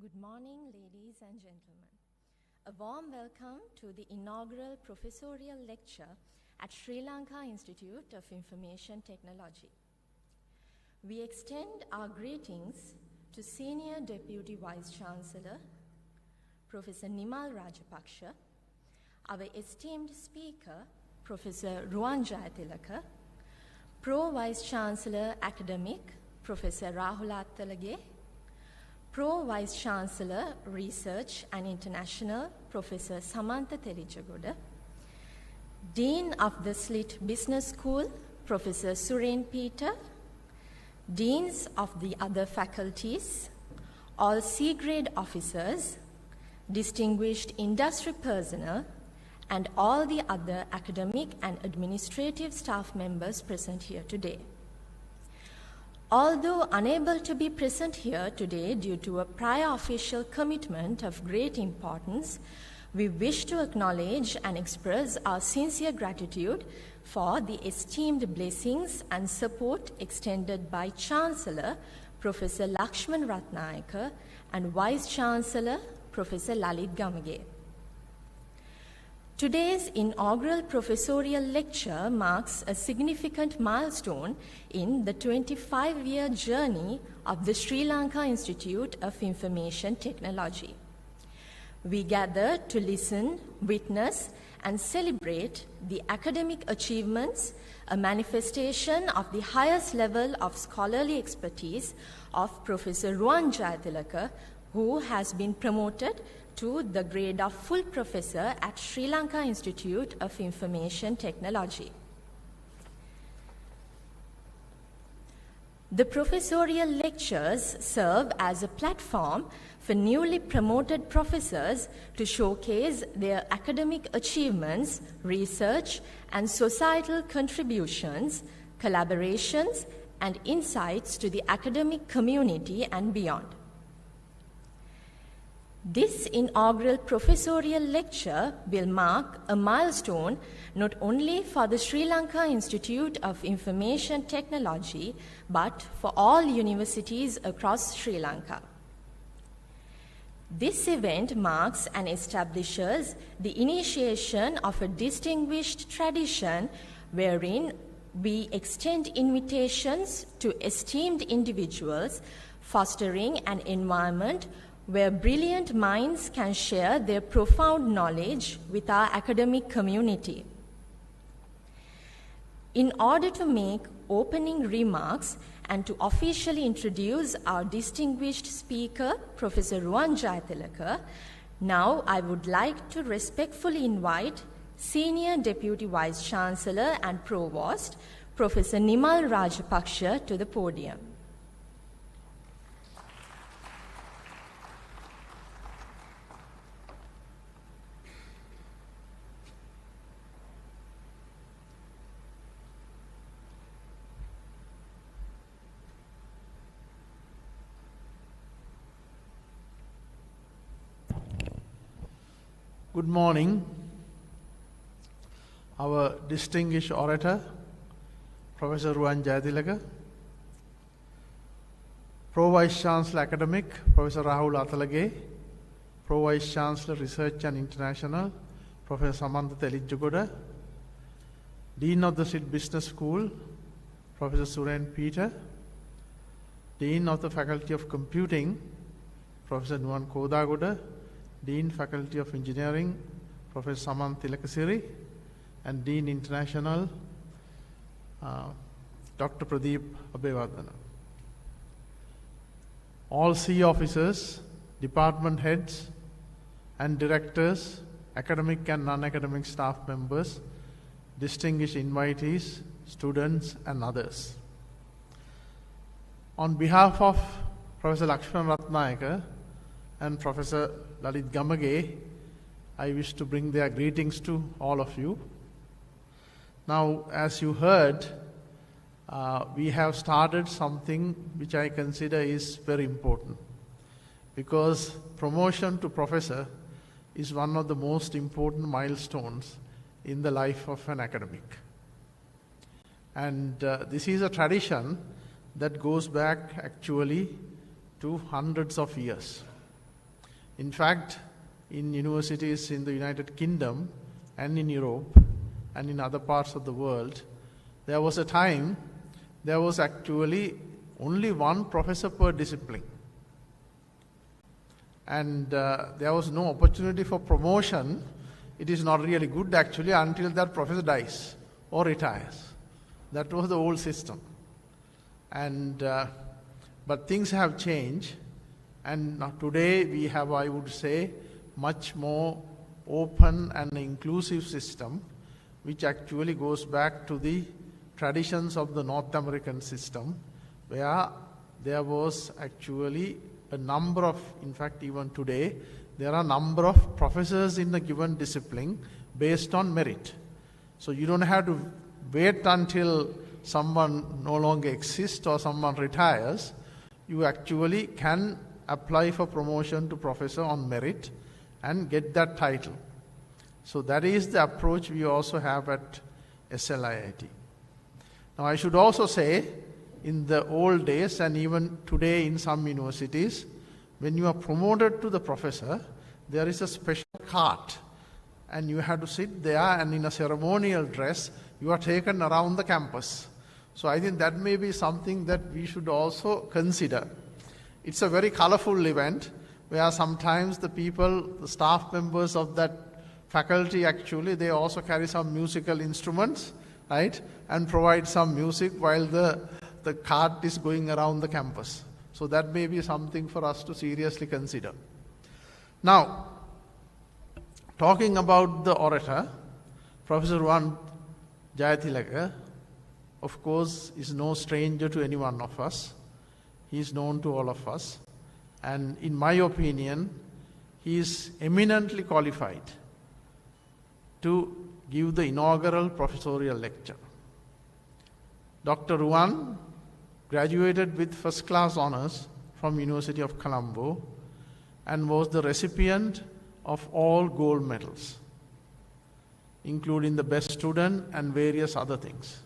Good morning, ladies and gentlemen. A warm welcome to the inaugural professorial lecture at Sri Lanka Institute of Information Technology. We extend our greetings to Senior Deputy Vice Chancellor, Professor Nimal Rajapaksha, our esteemed speaker, Professor Ruwan Jayatilaka, Pro Vice Chancellor Academic, Professor Rahul Attalage, Pro Vice Chancellor Research and International, Professor Samantha Telijagoda, Dean of the SLIT Business School, Professor Suren Peter, Deans of the other faculties, all C-grade officers, distinguished industry personnel, and all the other academic and administrative staff members present here today. Although unable to be present here today due to a prior official commitment of great importance, we wish to acknowledge and express our sincere gratitude for the esteemed blessings and support extended by Chancellor Professor Lakshman Ratnayaka and Vice Chancellor Professor Lalit Gamage. Today's inaugural professorial lecture marks a significant milestone in the 25-year journey of the Sri Lanka Institute of Information Technology. We gather to listen, witness, and celebrate the academic achievements, a manifestation of the highest level of scholarly expertise of Professor Ruwan Jayatilaka, who has been promoted to the grade of full professor at Sri Lanka Institute of Information Technology. The professorial lectures serve as a platform for newly promoted professors to showcase their academic achievements, research, and societal contributions, collaborations, and insights to the academic community and beyond. This inaugural professorial lecture will mark a milestone not only for the Sri Lanka Institute of Information Technology, but for all universities across Sri Lanka. This event marks and establishes the initiation of a distinguished tradition wherein we extend invitations to esteemed individuals, fostering an environment where brilliant minds can share their profound knowledge with our academic community. In order to make opening remarks and to officially introduce our distinguished speaker, Professor Ruwan Jayatilaka, now I would like to respectfully invite Senior Deputy Vice Chancellor and Provost, Professor Nimal Rajapaksha, to the podium. Good morning. Our distinguished orator, Professor Ruwan Jayatilaka, Pro Vice Chancellor Academic, Professor Rahul Attalage, Pro Vice Chancellor Research and International, Professor Samantha Telijagoda, Dean of the SLIT Business School, Professor Suren Peter, Dean of the Faculty of Computing, Professor Nuwan Kodagoda, Dean Faculty of Engineering, Professor Samantha Tilakasiri, and Dean International, Dr. Pradeep Abeyvardhana. All C officers, department heads, and directors, academic and non-academic staff members, distinguished invitees, students, and others. On behalf of Professor Lakshman Ratnayaka and Professor Lalit Gamage, I wish to bring their greetings to all of you. Now, as you heard, we have started something which I consider is very important, because promotion to professor is one of the most important milestones in the life of an academic. And this is a tradition that goes back actually to hundreds of years. In fact, in universities in the United Kingdom and in Europe and in other parts of the world, there was a time there was actually only one professor per discipline. And there was no opportunity for promotion. It is not really good actually until that professor dies or retires. That was the old system. And but things have changed, and today we have, I would say, much more open and inclusive system, which actually goes back to the traditions of the North American system, where there was actually a number of, in fact even today, there are a number of professors in a given discipline based on merit. So you don't have to wait until someone no longer exists or someone retires. You actually can apply for promotion to professor on merit and get that title. So that is the approach we also have at SLIIT. Now I should also say, in the old days and even today in some universities, when you are promoted to the professor, there is a special cart and you have to sit there, and in a ceremonial dress you are taken around the campus. So I think that may be something that we should also consider. It's a very colorful event where sometimes the people, the staff members of that faculty actually, they also carry some musical instruments, right, and provide some music while the cart is going around the campus. So that may be something for us to seriously consider. Now, talking about the orator, Professor Ruwan Jayathilaka, of course, is no stranger to any one of us. He is known to all of us. And in my opinion, he is eminently qualified to give the inaugural professorial lecture. Dr. Ruwan graduated with first-class honors from University of Colombo and was the recipient of all gold medals, including the best student and various other things.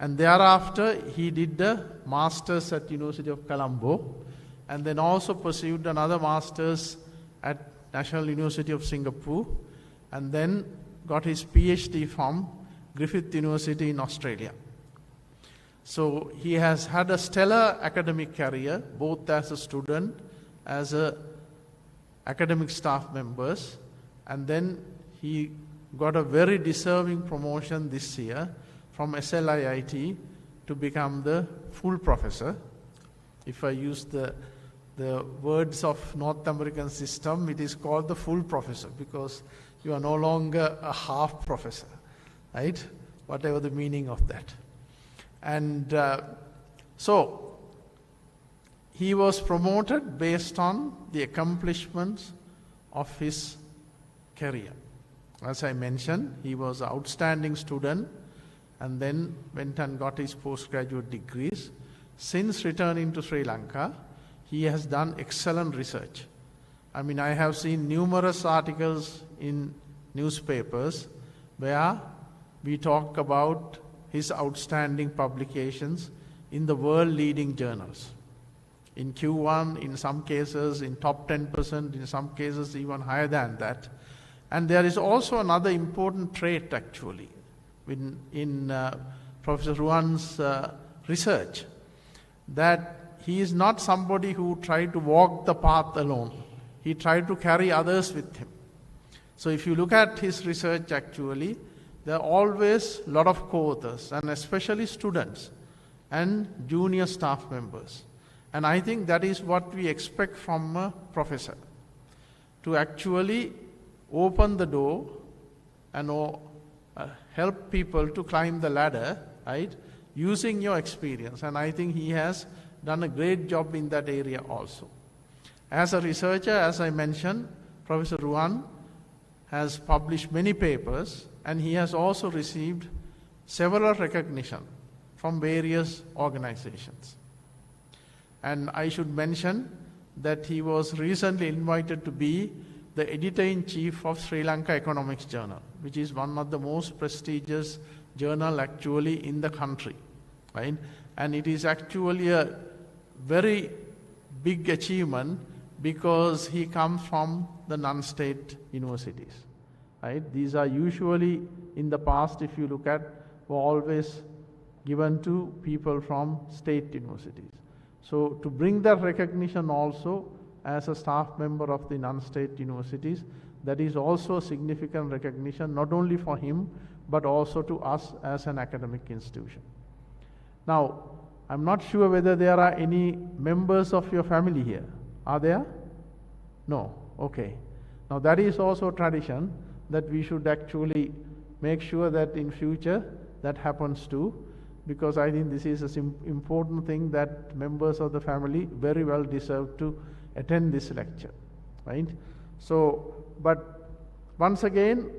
And thereafter, he did the master's at University of Colombo, and then also pursued another master's at National University of Singapore, and then got his PhD from Griffith University in Australia. So he has had a stellar academic career, both as a student, as a academic staff members, and then he got a very deserving promotion this year from SLIIT to become the full professor. If I use the words of North American system, it is called the full professor because you are no longer a half professor, right? Whatever the meaning of that. And so he was promoted based on the accomplishments of his career. As I mentioned, he was an outstanding student and then went and got his postgraduate degrees. Since returning to Sri Lanka, he has done excellent research. I mean, I have seen numerous articles in newspapers where we talk about his outstanding publications in the world-leading journals. In Q1, in some cases, in top 10%, in some cases even higher than that. And there is also another important trait actually in Professor Ruwan's research, that he is not somebody who tried to walk the path alone. He tried to carry others with him. So if you look at his research actually, there are always a lot of co-authors, and especially students and junior staff members. And I think that is what we expect from a professor, to actually open the door and help people to climb the ladder, right, using your experience. And I think he has done a great job in that area also. As a researcher, as I mentioned, Professor Ruwan has published many papers, and he has also received several recognition from various organizations. And I should mention that he was recently invited to be the editor-in-chief of Sri Lanka Economics Journal, which is one of the most prestigious journal actually in the country, right? And it is actually a very big achievement because he comes from the non-state universities, right? These are usually, in the past, if you look at, were always given to people from state universities. So to bring that recognition also as a staff member of the non-state universities, that is also a significant recognition, not only for him, but also to us as an academic institution. Now, I'm not sure whether there are any members of your family here. Are there? No. Okay. Now that is also tradition that we should actually make sure that in future that happens too, because I think this is an important thing that members of the family very well deserve to attend this lecture, right? So, but once again,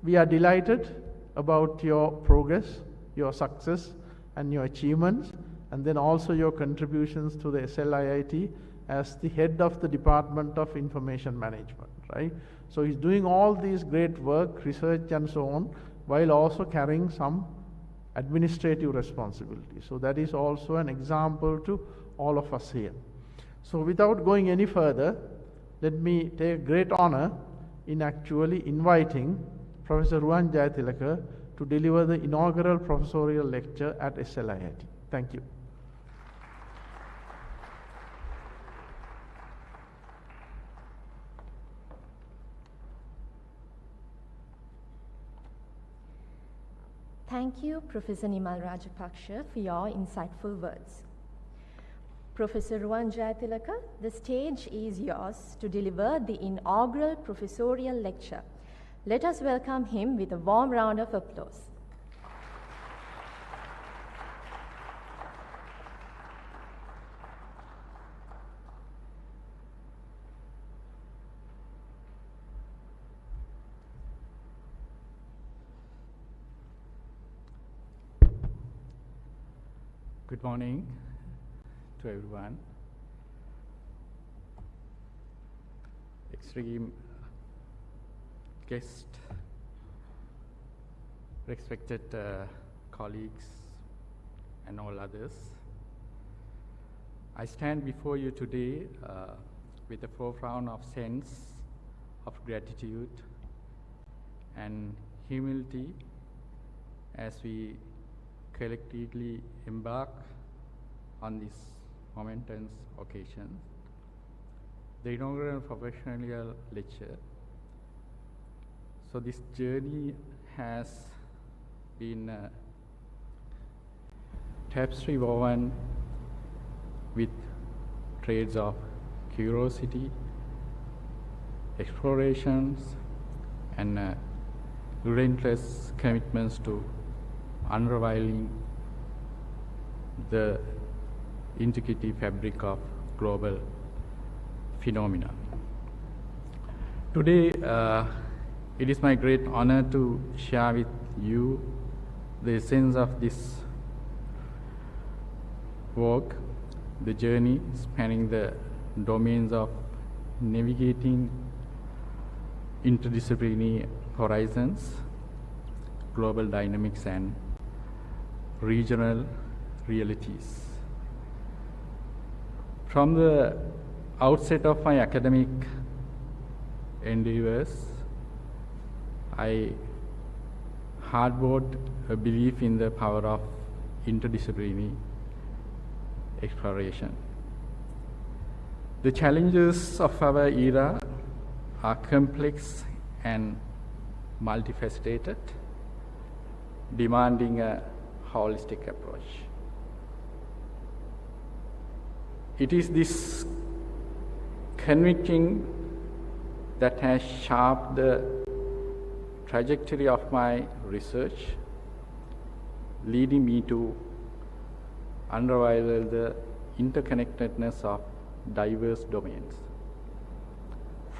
we are delighted about your progress, your success, and your achievements, and then also your contributions to the SLIIT as the head of the Department of Information Management, right? So he's doing all these great work, research and so on, while also carrying some administrative responsibility. So that is also an example to all of us here. So without going any further, let me take great honor in actually inviting Professor Ruwan Jayathilaka to deliver the inaugural professorial lecture at SLIIT. Thank you. Thank you, Professor Nimal Rajapaksha, for your insightful words. Professor Ruwan Jayathilaka, the stage is yours to deliver the inaugural professorial lecture. Let us welcome him with a warm round of applause. Good morning to everyone. Extreme guest, respected colleagues, and all others. I stand before you today with a profound of sense of gratitude and humility as we collectively embark on this momentous occasion, the inaugural professional lecture. So this journey has been tapestry woven with threads of curiosity, explorations, and relentless commitments to unraveling the intricate fabric of global phenomena. Today, it is my great honor to share with you the essence of this work, the journey spanning the domains of navigating interdisciplinary horizons, global dynamics, and regional realities. From the outset of my academic endeavors, I harbored a belief in the power of interdisciplinary exploration. The challenges of our era are complex and multifaceted, demanding a holistic approach. It is this conviction that has shaped the trajectory of my research, leading me to unravel the interconnectedness of diverse domains,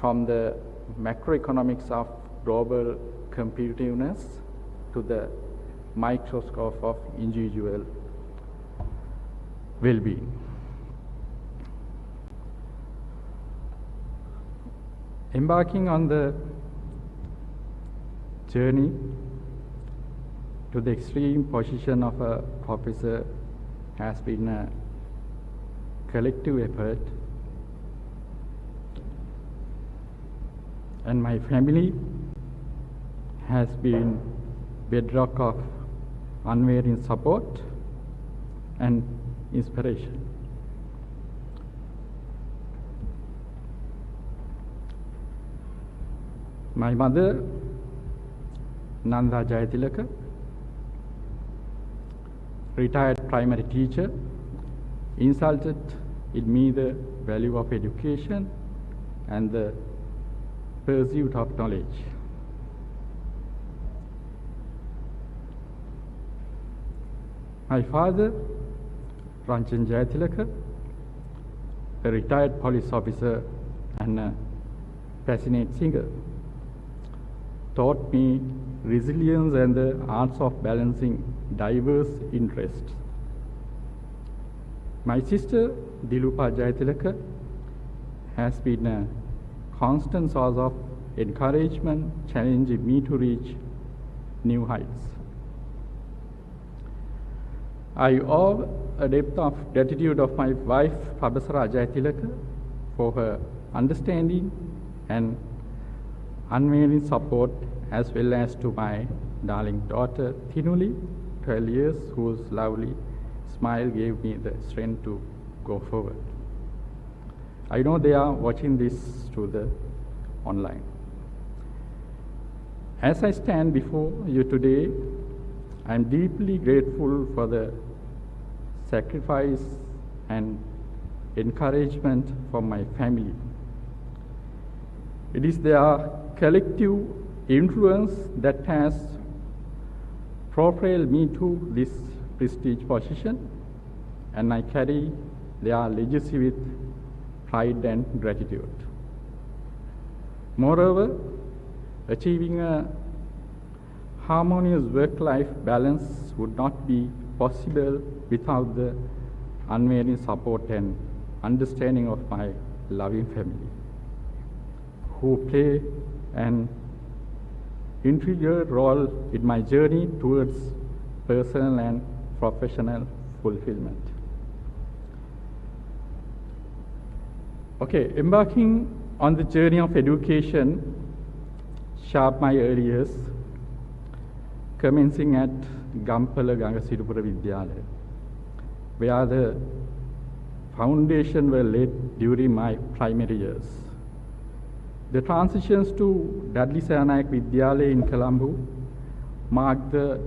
from the macroeconomics of global competitiveness to the microscope of individual well-being. Embarking on the journey to the extreme position of a professor has been a collective effort and my family has been bedrock of unwavering support and inspiration. My mother, Nanda Jayatilaka, retired primary teacher, instilled in me the value of education and the pursuit of knowledge. My father, Ranjan Jayatilaka, a retired police officer and a passionate singer, taught me resilience and the arts of balancing diverse interests. My sister, Dilupa Jayatilaka, has been a constant source of encouragement, challenging me to reach new heights. I owe a depth of gratitude of my wife, Pabasara Jayatilaka, for her understanding and unwavering support, as well as to my darling daughter, Thinuli, 12 years, whose lovely smile gave me the strength to go forward. I know they are watching this through the online. As I stand before you today, I am deeply grateful for the sacrifice and encouragement from my family. It is their collective influence that has propelled me to this prestige position, and I carry their legacy with pride and gratitude. Moreover, achieving a harmonious work-life balance would not be possible without the unwavering support and understanding of my loving family, who play an integral role in my journey towards personal and professional fulfillment. Okay, embarking on the journey of education shaped my early years, commencing at Gampala Gangasirupura Vidyalaya, where the foundation were laid during my primary years. The transitions to Dudley Saranayak Vidyalaya in Colombo marked the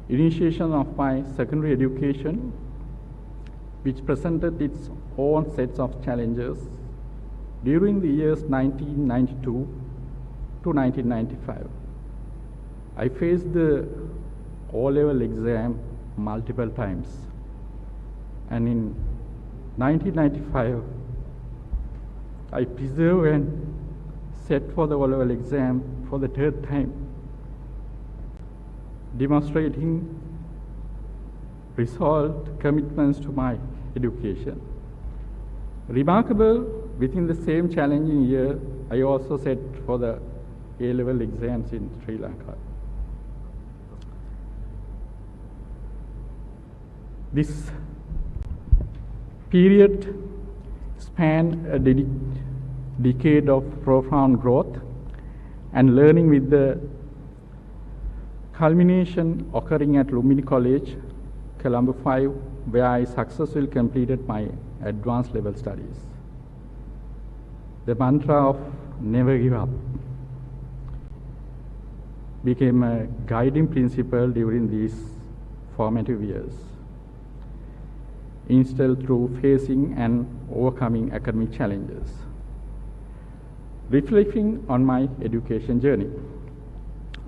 initiation of my secondary education, which presented its own sets of challenges during the years 1992 to 1995. I faced the O-level exam multiple times, and in 1995, I preserved and set for the O-level exam for the third time, demonstrating resolved commitments to my education. Remarkable, within the same challenging year, I also set for the A-level exams in Sri Lanka. This period spanned a decade of profound growth and learning, with the culmination occurring at Lumini College, Colombo 5, where I successfully completed my advanced level studies. The mantra of never give up became a guiding principle during these formative years, instilled through facing and overcoming academic challenges. Reflecting on my education journey,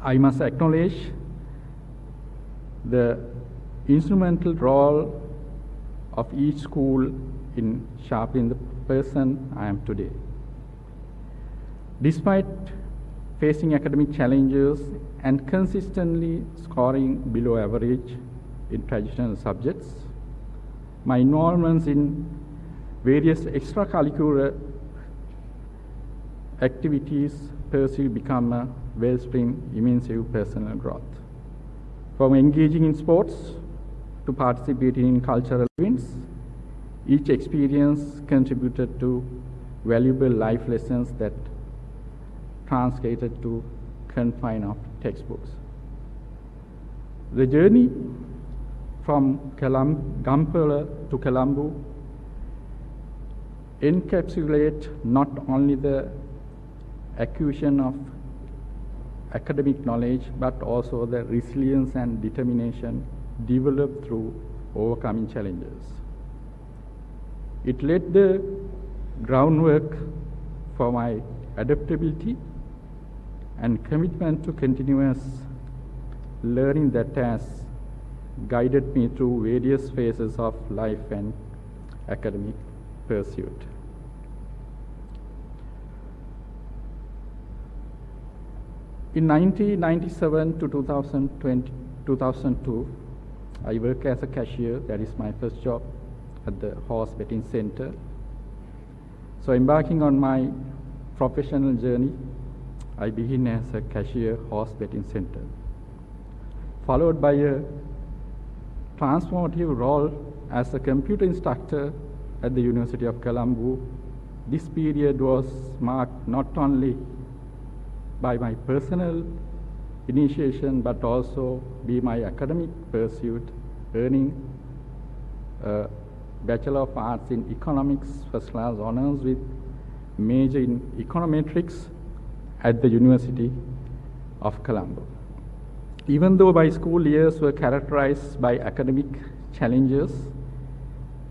I must acknowledge the instrumental role of each school in shaping the person I am today. Despite facing academic challenges and consistently scoring below average in traditional subjects, my involvements in various extracurricular activities pursued become a wellspring immense personal growth. From engaging in sports to participating in cultural events, each experience contributed to valuable life lessons that translated to confine of textbooks. The journey from Gampala to Colombo encapsulate not only the acquisition of academic knowledge, but also the resilience and determination developed through overcoming challenges. It laid the groundwork for my adaptability and commitment to continuous learning that has guided me through various phases of life and academic pursuit. In 1997 to 2002, I worked as a cashier. That is my first job at the horse betting center. So embarking on my professional journey, I began as a cashier horse betting center, followed by a transformative role as a computer instructor at the University of Colombo. This period was marked not only by my personal initiation, but also by my academic pursuit, earning a Bachelor of Arts in Economics, first class honors with major in econometrics at the University of Colombo. Even though my school years were characterized by academic challenges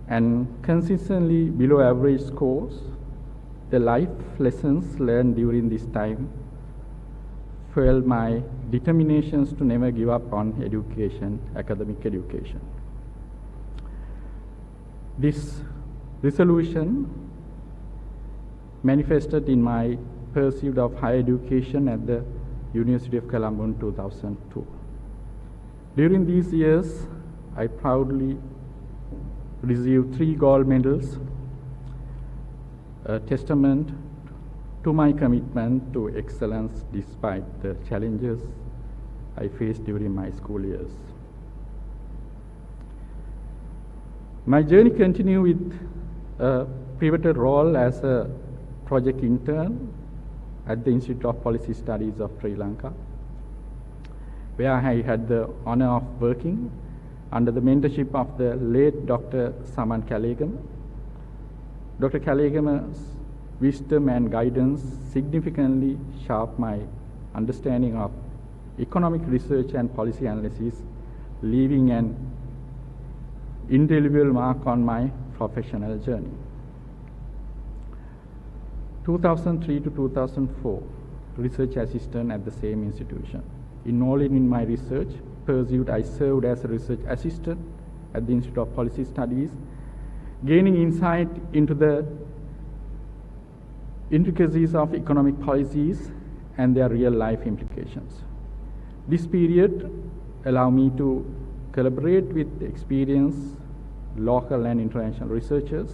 and consistently below average scores, the life lessons learned during this time fueled my determinations to never give up on education, academic education. This resolution manifested in my pursuit of higher education at the University of Colombo in 2002. During these years, I proudly received 3 gold medals, a testament to my commitment to excellence despite the challenges I faced during my school years. My journey continued with a pivotal role as a project intern at the Institute of Policy Studies of Sri Lanka, where I had the honor of working under the mentorship of the late Dr. Saman Kalegama. Dr. Kalegama's wisdom and guidance significantly sharpened my understanding of economic research and policy analysis, leaving an indelible mark on my professional journey. 2003 to 2004, research assistant at the same institution. Enrolled in my research pursuit, I served as a research assistant at the Institute of Policy Studies, gaining insight into the intricacies of economic policies and their real-life implications. This period allowed me to collaborate with experienced local and international researchers,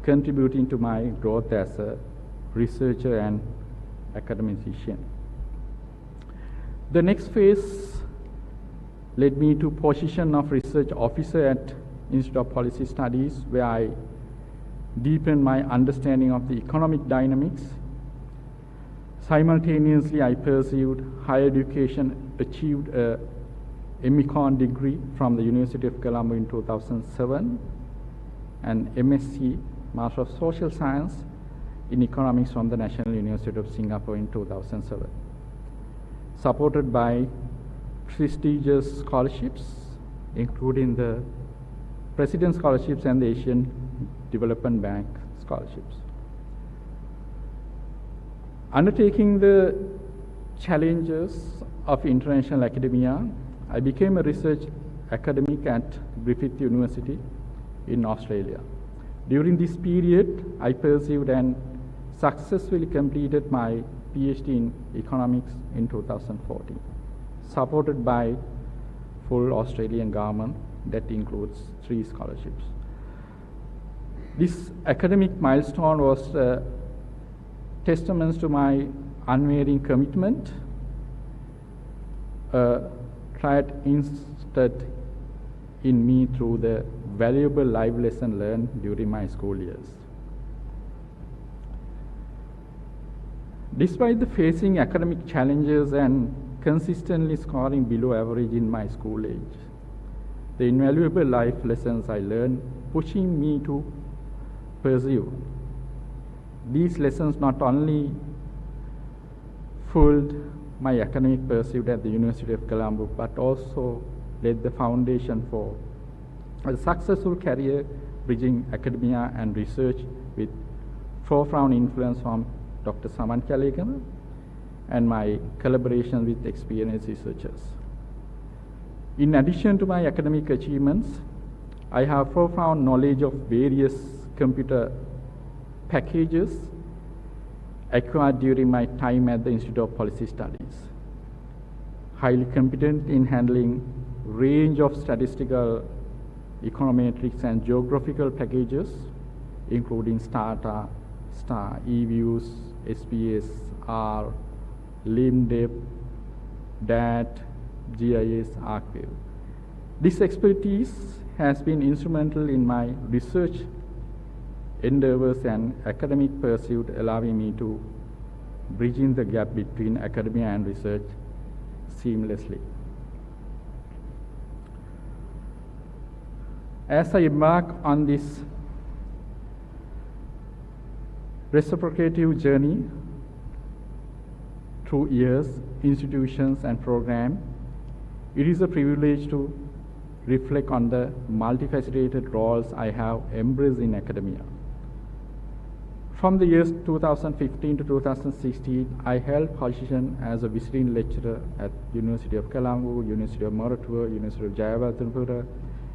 contributing to my growth as a researcher and academician. The next phase led me to position of research officer at Institute of Policy Studies, where I deepened my understanding of the economic dynamics. Simultaneously, I pursued higher education, achieved a MCon degree from the University of Colombo in 2007, and MSc, Master of Social Science in Economics from the National University of Singapore in 2007, supported by prestigious scholarships, including the President Scholarships and the Asian Development Bank scholarships. Undertaking the challenges of international academia, I became a research academic at Griffith University in Australia. During this period, I pursued and successfully completed my PhD in economics in 2014, supported by full Australian government that includes 3 scholarships. This academic milestone was a testament to my unwavering commitment, tried instilled in me through the valuable life lesson learned during my school years. Despite the facing academic challenges and consistently scoring below average in my school age, the invaluable life lessons I learned pushing me to pursue. These lessons not only fueled my academic pursuit at the University of Colombo, but also laid the foundation for a successful career bridging academia and research with profound influence from Dr. Saman Kalekana and my collaboration with experienced researchers. In addition to my academic achievements, I have profound knowledge of various computer packages acquired during my time at the Institute of Policy Studies. Highly competent in handling range of statistical, econometrics and geographical packages, including Stata, STAR, eViews, SPS, R, LIMDEP, DAT, GIS, ArcView. This expertise has been instrumental in my research endeavors and academic pursuit, allowing me to bridging the gap between academia and research seamlessly. As I embark on this reciprocative journey through years, institutions and programs, it is a privilege to reflect on the multifaceted roles I have embraced in academia. From the years 2015 to 2016, I held position as a visiting lecturer at University of Colombo, University of Moratuwa, University of Jayawardenepura,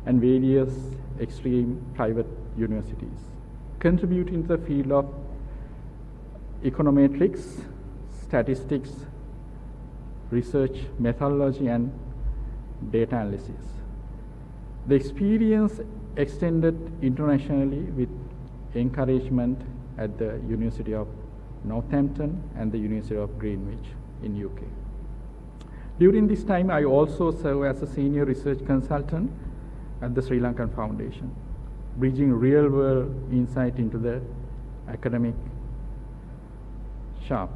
and various extreme private universities, contributing to the field of econometrics, statistics, research methodology, and data analysis. The experience extended internationally with encouragement at the University of Northampton and the University of Greenwich in UK. During this time, I also served as a senior research consultant at the Sri Lankan Foundation, bridging real-world insight into the academic sharp.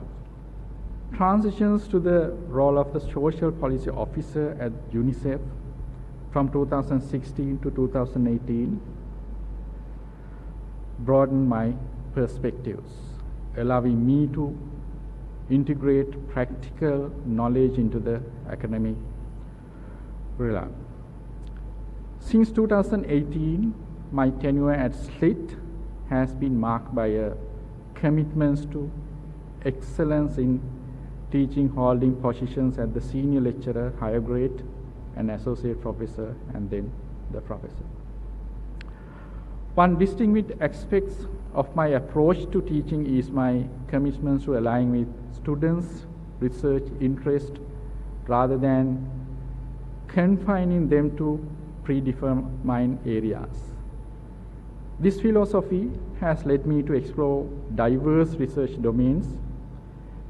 Transitions to the role of the social policy officer at UNICEF from 2016 to 2018 broadened my perspectives, allowing me to integrate practical knowledge into the academic realm. Since 2018, my tenure at SLIT has been marked by a commitment to excellence in teaching, holding positions at the senior lecturer, higher grade, and associate professor, and then the professor. One distinguished aspect of my approach to teaching is my commitment to align with students' research interest rather than confining them to predetermined areas. This philosophy has led me to explore diverse research domains,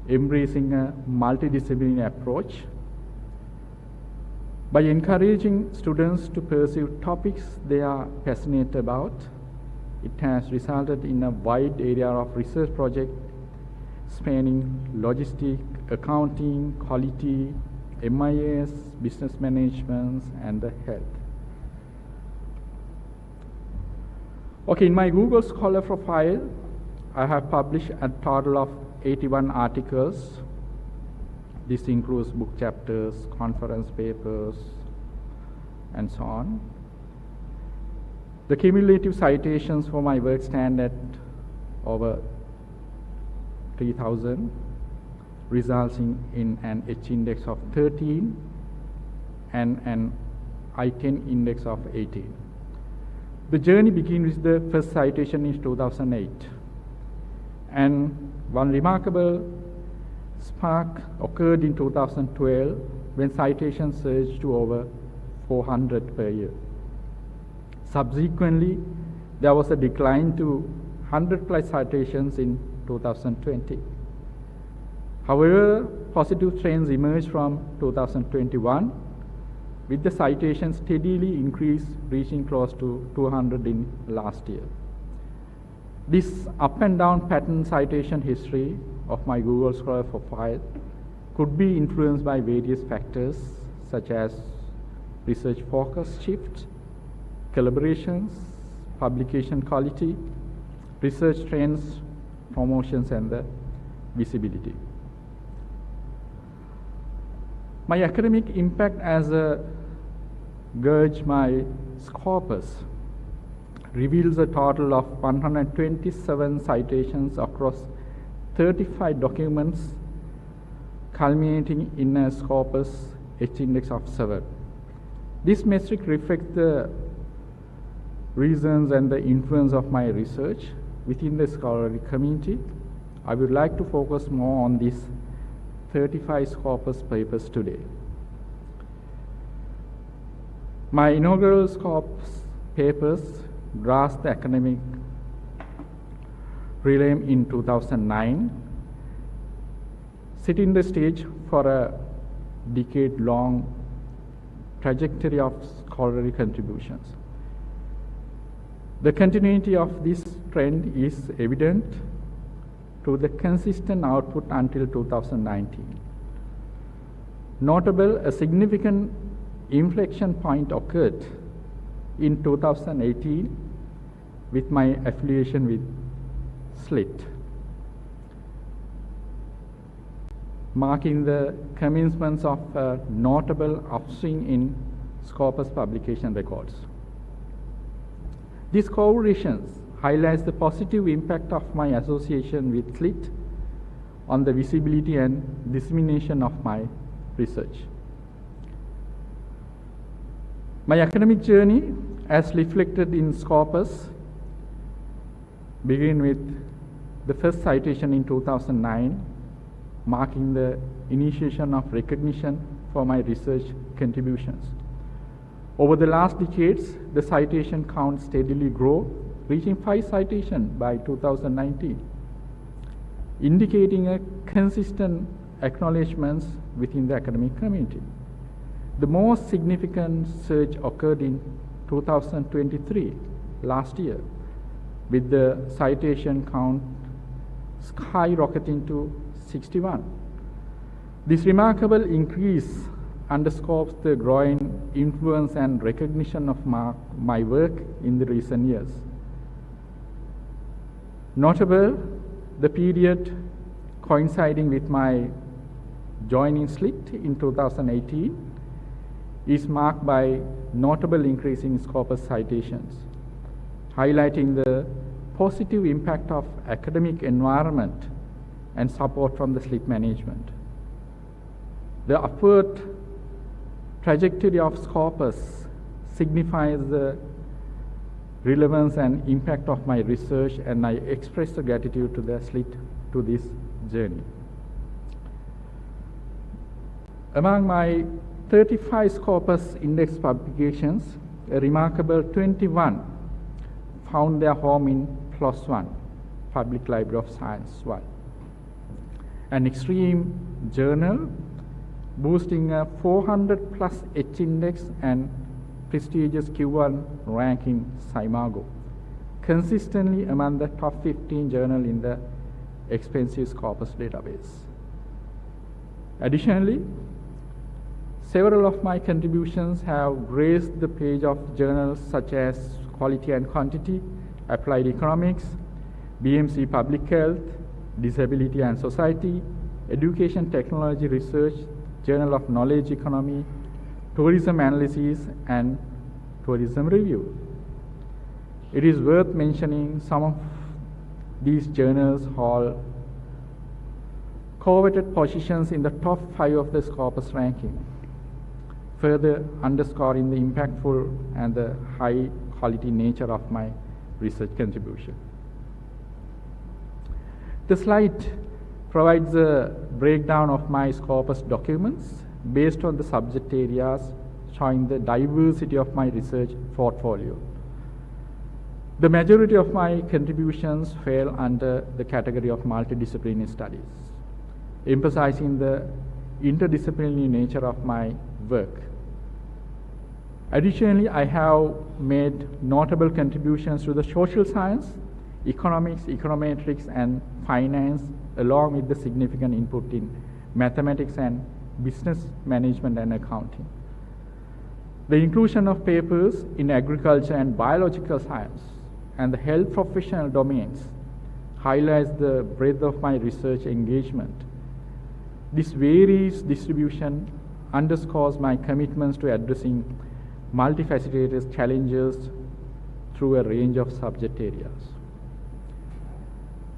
embracing a multidisciplinary approach. By encouraging students to pursue topics they are passionate about, it has resulted in a wide area of research projects spanning logistics, accounting, quality, MIS, business management, and the health. Okay, in my Google Scholar profile, I have published a total of 81 articles. This includes book chapters, conference papers, and so on. The cumulative citations for my work stand at over 3,000, resulting in an H index of 13 and an I-10 index of 18. The journey begins with the first citation in 2008. And one remarkable spark occurred in 2012 when citations surged to over 400 per year. Subsequently, there was a decline to 100+ citations in 2020. However, positive trends emerged from 2021, with the citations steadily increased, reaching close to 200 in last year. This up and down pattern citation history of my Google Scholar profile could be influenced by various factors such as research focus shift, collaborations, publication quality, research trends, promotions, and the visibility. My academic impact as a gauge my Scopus reveals a total of 127 citations across 35 documents, culminating in a Scopus H-index of 7. This metric reflects the reasons and the influence of my research within the scholarly community. I would like to focus more on these 35 Scopus papers today. My inaugural Scopus papers grasped the academic realm in 2009, setting the stage for a decade-long trajectory of scholarly contributions. The continuity of this trend is evident to the consistent output until 2019. Notable, a significant inflection point occurred in 2018 with my affiliation with SLIT, marking the commencement of a notable upswing in Scopus publication records. These correlations highlights the positive impact of my association with SLIT on the visibility and dissemination of my research. My academic journey, as reflected in Scopus, began with the first citation in 2009, marking the initiation of recognition for my research contributions. Over the last decades, the citation count steadily grew, reaching 5 citations by 2019, indicating a consistent acknowledgments within the academic community. The most significant surge occurred in 2023, last year, with the citation count skyrocketing to 61. This remarkable increase underscores the growing influence and recognition of my work in the recent years. Notable, the period coinciding with my joining SLIT in 2018 is marked by notable increase in Scopus citations, highlighting the positive impact of academic environment and support from the SLIT management. The upward trajectory of Scopus signifies the relevance and impact of my research, and I express the gratitude to the SLIT to this journey. Among my 35 Scopus index publications, a remarkable 21 found their home in PLOS One, Public Library of Science 1, an extreme journal boosting a 400 plus H-index and prestigious Q1 rank in SCImago, consistently among the top 15 journal in the expensive Scopus database. Additionally, several of my contributions have graced the page of journals such as Quality and Quantity, Applied Economics, BMC Public Health, Disability and Society, Education Technology Research, Journal of Knowledge Economy, Tourism Analysis, and Tourism Review. It is worth mentioning some of these journals hold coveted positions in the top 5 of the Scopus ranking, further underscoring the impactful and the high quality nature of my research contribution. The slide provides a breakdown of my Scopus documents based on the subject areas, showing the diversity of my research portfolio. The majority of my contributions fell under the category of multidisciplinary studies, emphasizing the interdisciplinary nature of my work. Additionally, I have made notable contributions to the social science, economics, econometrics, and finance, along with the significant input in mathematics and business management and accounting. The inclusion of papers in agriculture and biological science and the health professional domains highlights the breadth of my research engagement. This varies distribution underscores my commitments to addressing multifaceted challenges through a range of subject areas.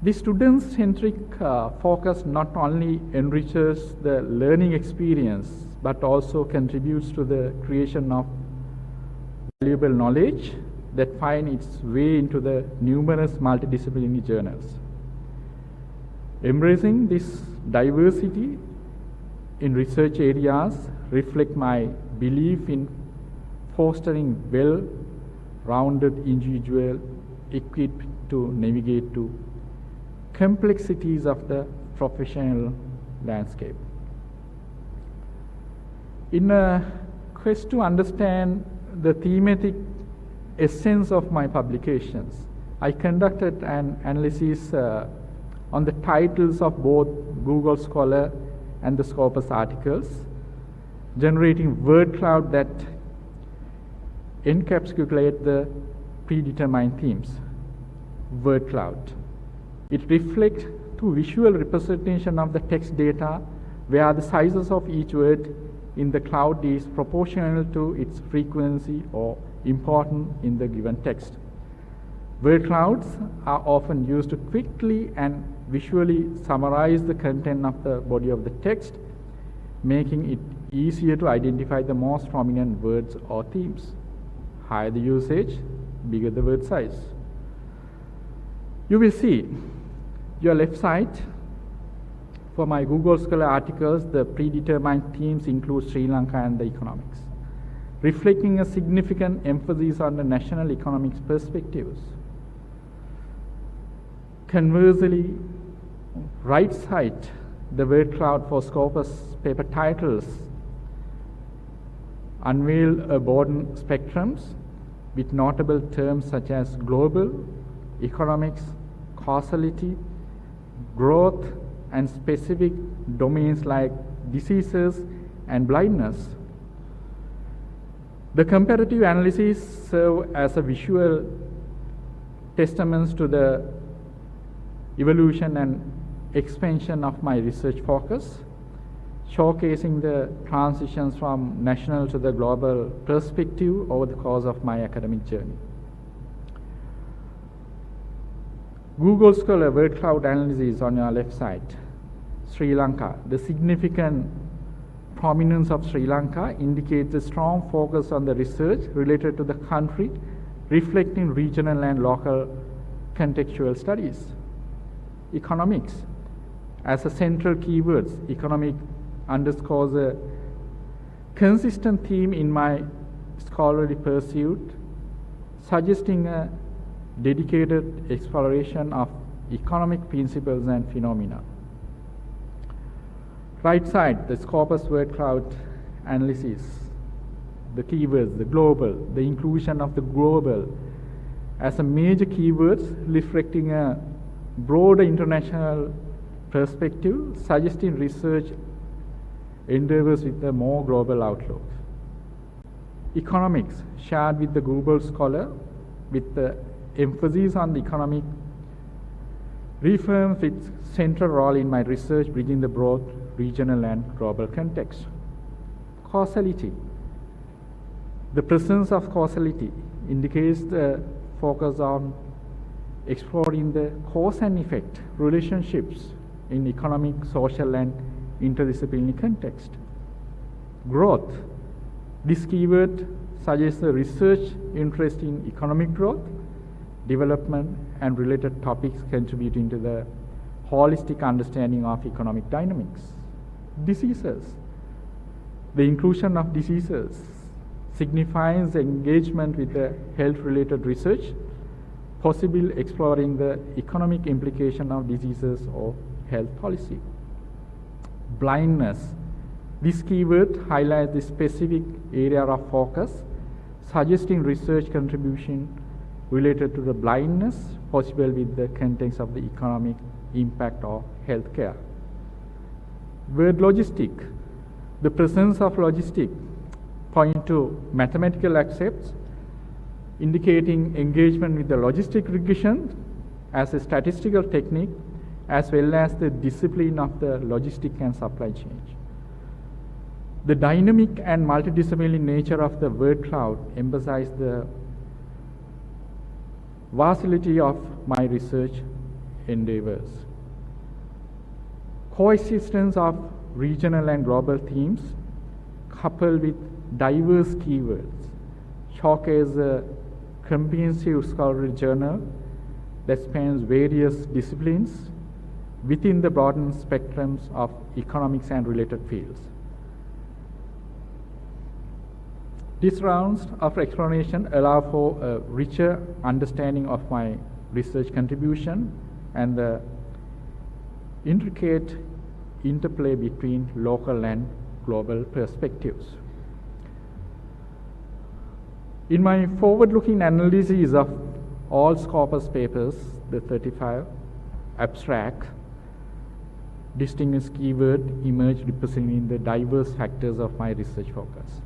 The student-centric focus not only enriches the learning experience but also contributes to the creation of valuable knowledge that find its way into the numerous multidisciplinary journals. Embracing this diversity in research areas reflect my belief in fostering well-rounded individual equipped to navigate to complexities of the professional landscape. In a quest to understand the thematic essence of my publications, I conducted an analysis on the titles of both Google Scholar and the Scopus articles, generating word cloud that encapsulate the predetermined themes. Word cloud. It reflects to visual representation of the text data where the sizes of each word in the cloud is proportional to its frequency or importance in the given text. Word clouds are often used to quickly and visually summarize the content of the body of the text, making it easier to identify the most prominent words or themes. Higher the usage, bigger the word size. You will see your left side. For my Google Scholar articles, the predetermined themes include Sri Lanka and the economics, reflecting a significant emphasis on the national economics perspectives. Conversely, right side, the word cloud for Scopus paper titles unveil a broad spectrums with notable terms such as global, economics, causality, growth, and specific domains like diseases and blindness. The comparative analysis serve as a visual testaments to the evolution and expansion of my research focus, showcasing the transitions from national to the global perspective over the course of my academic journey. Google Scholar word cloud analysis on your left side. Sri Lanka. The significant prominence of Sri Lanka indicates a strong focus on the research related to the country, reflecting regional and local contextual studies. Economics. As a central keywords, economic underscores a consistent theme in my scholarly pursuit, suggesting a dedicated exploration of economic principles and phenomena. Right side, the Scopus word cloud analysis, the keywords, the global, the inclusion of the global as a major keywords reflecting a broader international perspective, suggesting research endeavors with a more global outlook. Economics, shared with the Google Scholar with the emphasis on the economic, reaffirms its central role in my research, bridging the broad regional and global context. Causality. The presence of causality indicates the focus on exploring the cause and effect relationships in economic, social, and interdisciplinary context. Growth. This keyword suggests a research interest in economic growth, development, and related topics contributing to the holistic understanding of economic dynamics. Diseases. The inclusion of diseases signifies engagement with the health-related research, possibly exploring the economic implication of diseases or health policy. Blindness. This keyword highlights the specific area of focus, suggesting research contribution related to the blindness possible with the context of the economic impact of healthcare. Word logistic. The presence of logistic point to mathematical accepts indicating engagement with the logistic regression as a statistical technique as well as the discipline of the logistic and supply chain. The dynamic and multidisciplinary nature of the word cloud emphasizes the versatility of my research endeavors. Coexistence of regional and global themes coupled with diverse keywords showcase a comprehensive scholarly journal that spans various disciplines within the broadened spectrums of economics and related fields. These rounds of exploration allow for a richer understanding of my research contribution and the intricate interplay between local and global perspectives. In my forward-looking analysis of all Scopus papers, the 35 abstract, distinguished keyword emerged representing the diverse factors of my research focus.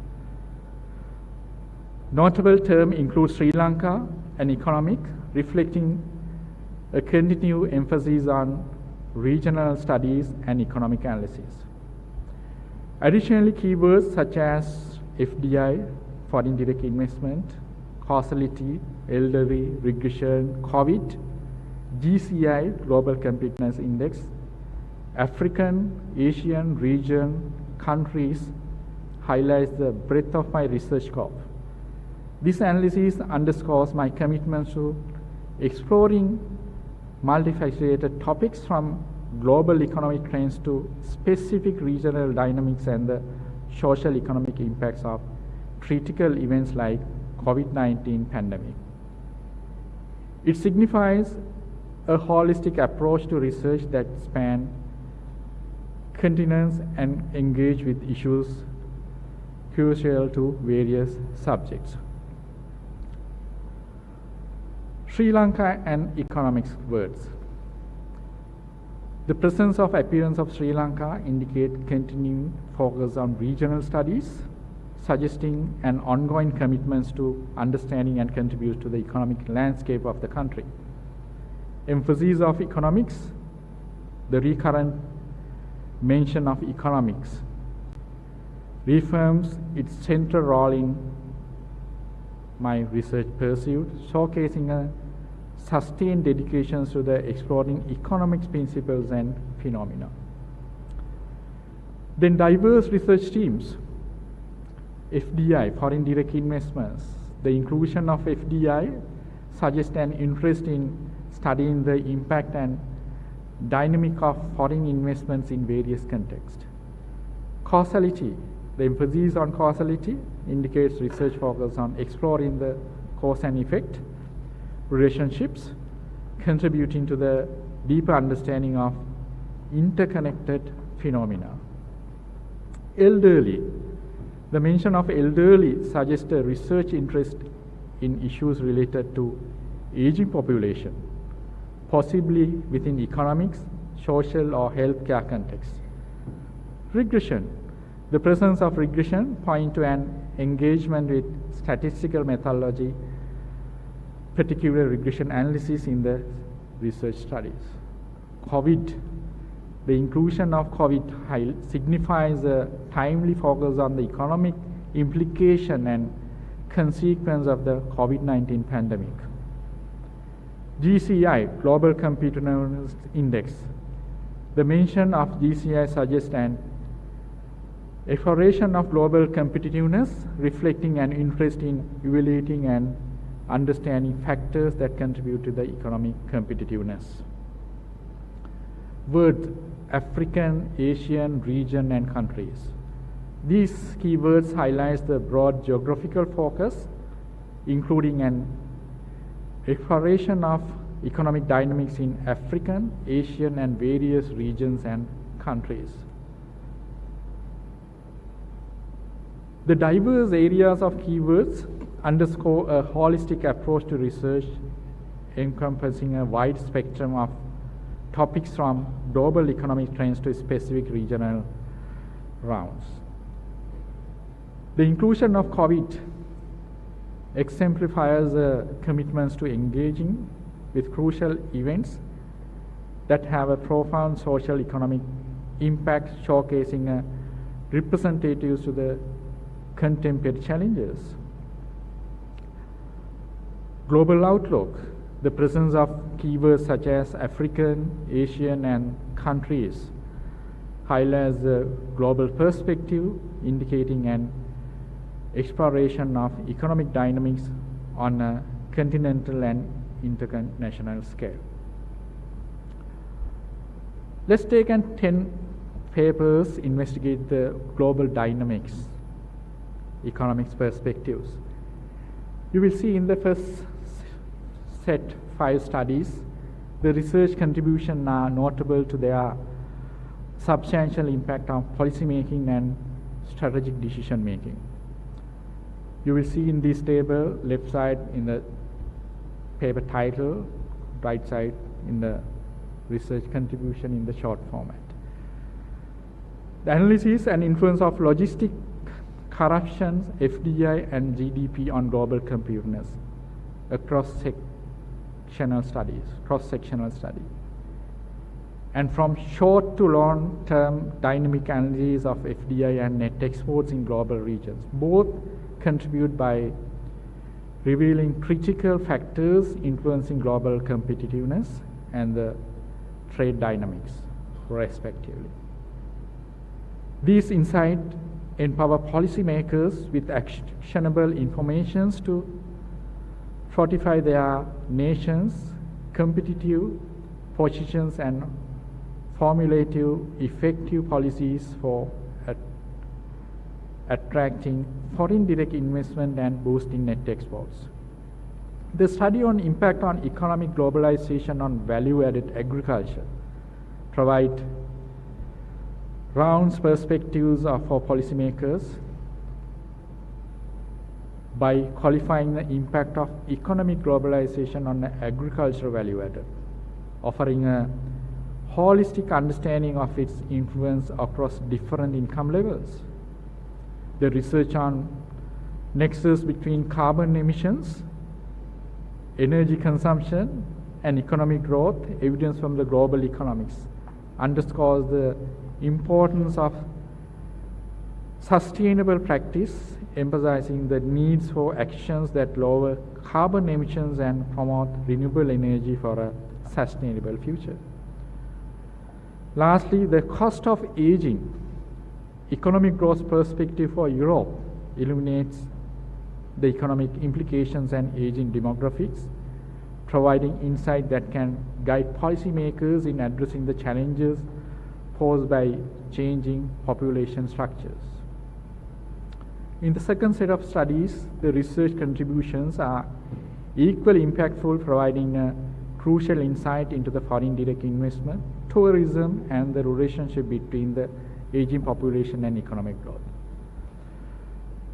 Notable term includes Sri Lanka and economic, reflecting a continued emphasis on regional studies and economic analysis. Additionally, keywords such as FDI, foreign direct investment, causality, elderly, regression, COVID, GCI, Global Competitiveness Index, African, Asian, region, countries highlights the breadth of my research scope. This analysis underscores my commitment to exploring multifaceted topics from global economic trends to specific regional dynamics and the social economic impacts of critical events like COVID-19 pandemic. It signifies a holistic approach to research that spans continents and engage with issues crucial to various subjects. Sri Lanka and economics words. The presence of appearance of Sri Lanka indicate continuing focus on regional studies, suggesting an ongoing commitment to understanding and contribute to the economic landscape of the country. Emphasis of economics, the recurrent mention of economics reaffirms its central role in my research pursuit, showcasing a sustained dedication to the exploring economics principles and phenomena. Then diverse research teams, FDI, foreign direct investments. The inclusion of FDI suggests an interest in studying the impact and dynamic of foreign investments in various contexts. Causality, the emphasis on causality indicates research focus on exploring the cause and effect relationships, contributing to the deeper understanding of interconnected phenomena. Elderly, the mention of elderly suggests a research interest in issues related to aging population, possibly within economics, social or healthcare contexts. Regression, the presence of regression points to an engagement with statistical methodology, particular regression analysis in the research studies. COVID, the inclusion of COVID signifies a timely focus on the economic implication and consequence of the COVID-19 pandemic. GCI, Global Competitiveness Index. The mention of GCI suggests an exploration of global competitiveness, reflecting an interest in evaluating and understanding factors that contribute to the economic competitiveness. Words, African, Asian, region, and countries. These keywords highlight the broad geographical focus, including an exploration of economic dynamics in African, Asian, and various regions and countries. The diverse areas of keywords underscore a holistic approach to research encompassing a wide spectrum of topics from global economic trends to specific regional rounds. The inclusion of COVID exemplifies commitments to engaging with crucial events that have a profound social economic impact, showcasing representatives to the contemporary challenges. Global outlook. The presence of keywords such as African, Asian, and countries highlights the global perspective, indicating an exploration of economic dynamics on a continental and international scale. Let's take 10 papers investigate the global dynamics, economics perspectives. You will see in the first set 5 studies, the research contributions are notable to their substantial impact on policymaking and strategic decision making. You will see in this table, left side in the paper title, right side in the research contribution in the short format. The analysis and influence of logistic corruptions, FDI, and GDP on global competitiveness, a cross-sectional study. And from short to long-term dynamic analysis of FDI and net exports in global regions. Both contribute by revealing critical factors influencing global competitiveness and the trade dynamics, respectively. These insights empower policymakers with actionable information to fortify their nation's competitive positions and formulative, effective policies for attracting foreign direct investment and boosting net exports. The study on impact on economic globalization on value-added agriculture provide round perspectives for policymakers by qualifying the impact of economic globalization on agricultural value-added, offering a holistic understanding of its influence across different income levels. The research on nexus between carbon emissions, energy consumption, and economic growth, evidence from the global economics, underscores the importance of sustainable practice, emphasizing the needs for actions that lower carbon emissions and promote renewable energy for a sustainable future. Lastly, the cost of aging, economic growth perspective for Europe illuminates the economic implications and aging demographics, providing insight that can guide policymakers in addressing the challenges posed by changing population structures. In the second set of studies, the research contributions are equally impactful, providing a crucial insight into the foreign direct investment, tourism, and the relationship between the aging population and economic growth.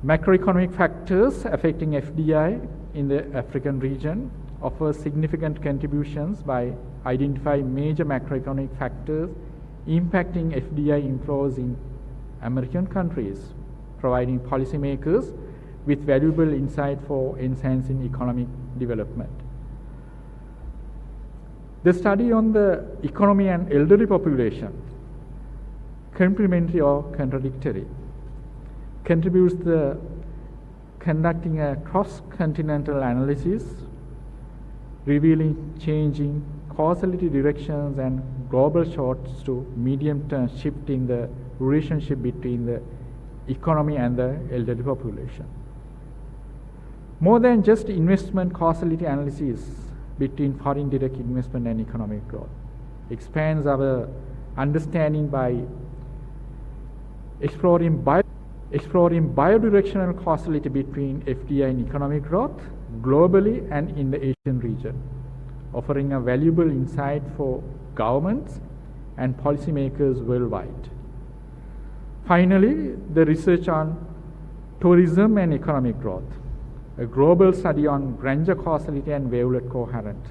Macroeconomic factors affecting FDI in the African region offer significant contributions by identifying major macroeconomic factors impacting FDI inflows in American countries, providing policymakers with valuable insight for enhancing economic development. The study on the economy and elderly population, complementary or contradictory, contributes to conducting a cross-continental analysis, revealing changing causality directions and global shorts to medium-term shift in the relationship between the economy and the elderly population. More than just investment causality analysis between foreign direct investment and economic growth, expands our understanding by exploring biodirectional causality between FDI and economic growth globally and in the Asian region, offering a valuable insight for governments and policymakers worldwide. Finally, the research on tourism and economic growth, a global study on Granger causality and wavelet coherent,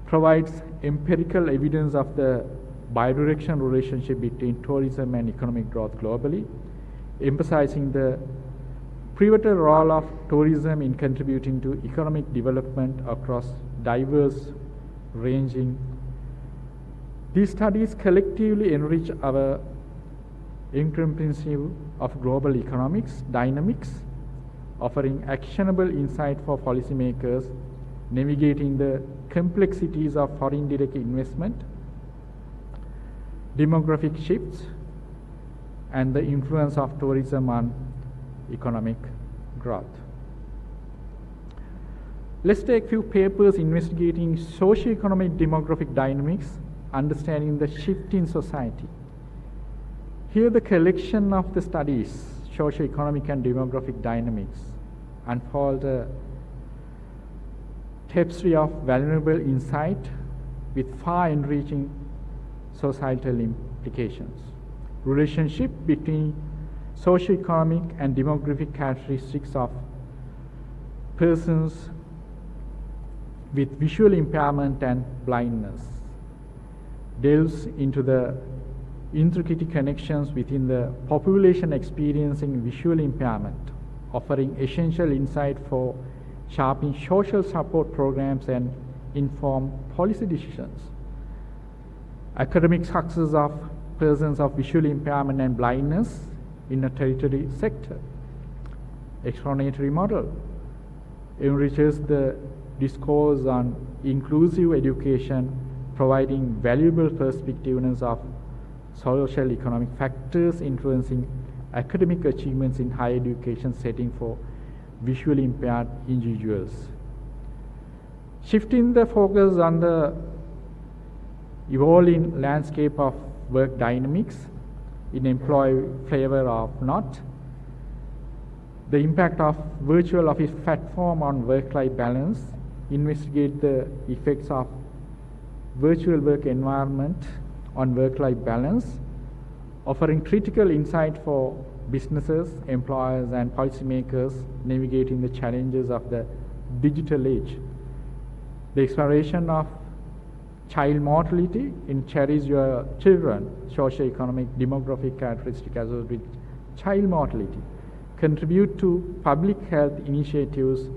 provides empirical evidence of the bidirectional relationship between tourism and economic growth globally, emphasizing the pivotal role of tourism in contributing to economic development across diverse ranging. These studies collectively enrich our comprehensive of global economics dynamics, offering actionable insight for policymakers navigating the complexities of foreign direct investment, demographic shifts, and the influence of tourism on economic growth. Let's take a few papers investigating socio-economic demographic dynamics, understanding the shift in society. Here the collection of the studies, socio-economic and demographic dynamics, unfold a tapestry of valuable insight with far-reaching societal implications. Relationship between socio-economic and demographic characteristics of persons with visual impairment and blindness delves into the intricate connections within the population experiencing visual impairment, offering essential insight for shaping social support programs and inform policy decisions. Academic success of persons of visual impairment and blindness in a tertiary sector. Explanatory model enriches the discourse on inclusive education, providing valuable perspectiveness of social economic factors influencing academic achievements in higher education setting for visually impaired individuals. Shifting the focus on the evolving landscape of work dynamics in employee flavor of not, the impact of virtual office platform on work-life balance, investigate the effects of virtual work environment on work-life balance, offering critical insight for businesses, employers, and policymakers navigating the challenges of the digital age. The exploration of child mortality in Cherish Your Children, socio-economic demographic characteristic associated with child mortality, contribute to public health initiatives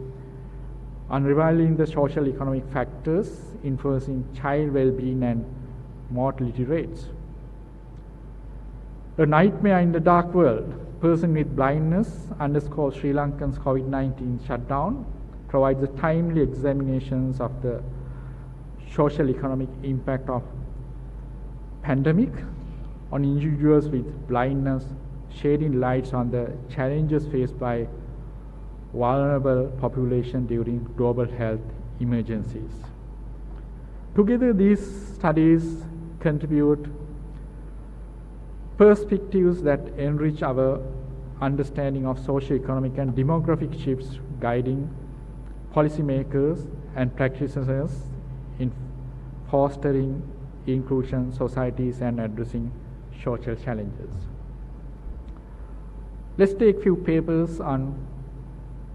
on revealing the social economic factors influencing child well-being and mortality rates. A Nightmare in the Dark World, Person with Blindness underscores Sri Lankan's COVID-19 shutdown, provides a timely examinations of the social economic impact of pandemic on individuals with blindness, shedding lights on the challenges faced by vulnerable population during global health emergencies. Together, these studies contribute perspectives that enrich our understanding of socio-economic and demographic shifts, guiding policymakers and practitioners in fostering inclusion societies and addressing social challenges. Let's take a few papers on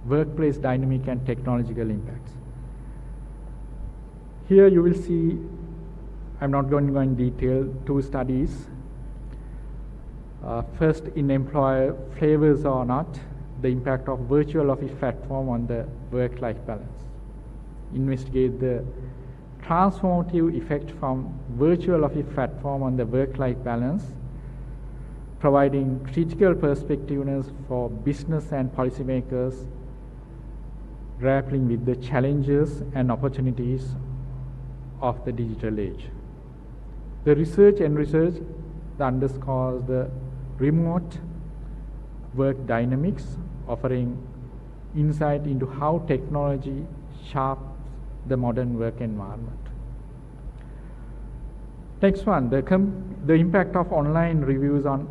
workplace dynamic and technological impacts. Here you will see, I'm not going to go in detail, two studies. First, in employer flavors or not, the impact of virtual office platform on the work-life balance. Investigate the transformative effect from virtual office platform on the work-life balance, providing critical perspectiveness for business and policymakers grappling with the challenges and opportunities of the digital age. The research that underscores the remote work dynamics, offering insight into how technology shapes the modern work environment. Next one, the impact of online reviews on